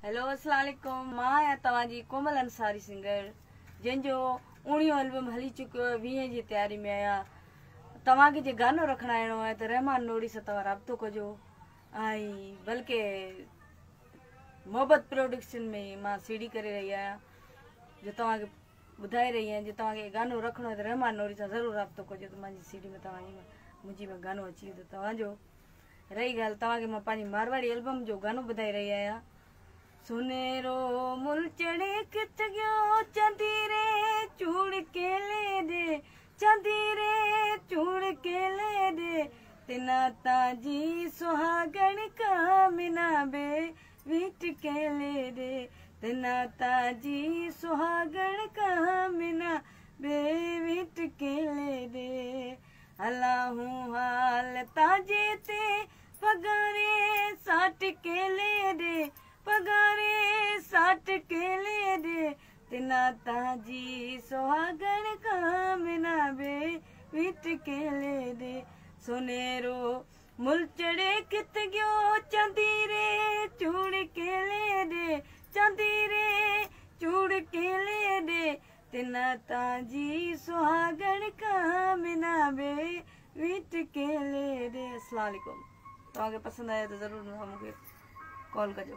Hello अस्सलाम वालेकुम। मां आहियां तव्हांजी कोमल अंसारी सिंगर, जंहिंजो 19 एल्बम हली चुकियो आहे। 20 जी तयारी में आहियां। तव्हांखे जे गानो रखणु आइणो आहे त रहमान नूरी सां तव्हां राब्तो कजो। ऐं बल्कि मोहब्बत प्रोडक्शन में मां सीडी करे रही आहियां, जो तव्हांखे ॿुधाए रही आहियां। जे तव्हांखे गानो रखणो आहे त रहमान नूरी सां ज़रूरु राब्तो कजो, त मुंहिंजी सीडी में मुंहिंजी में गानो अची वेंदो तव्हांजो। रही ॻाल्हि, तव्हांखे मां पंहिंजी मारवाड़ी एल्बम जो गानो ॿुधाए रही आहियां। सुनेरो मुल चढ़े किथ गयो चांदी रे चूड़ केले दे, चांदी रे चूड़ केले दे, तिना ताजी सुहागण कामिना बे वीट केले दे, तिना ताजी सुहागण कामिना बे वीट केले दे। अलाहू हाल ताजे ते पगारे साठ केले दे, पगारे साठ केले दे, तिना ताजी सुहागण कामिना बे वीट केले दे। सुनेरो मुल चढ़े किथ गयो चांदी रे चूड़ केले दे, चांदी रे चूड़ केले दे, तिना ताजी सुहागण कामिना बे वीट केले दे। अस्सलाम वालेकुम। तव्हांखे पसंदि आयो त ज़रूरु मूंखे कॉल कजो।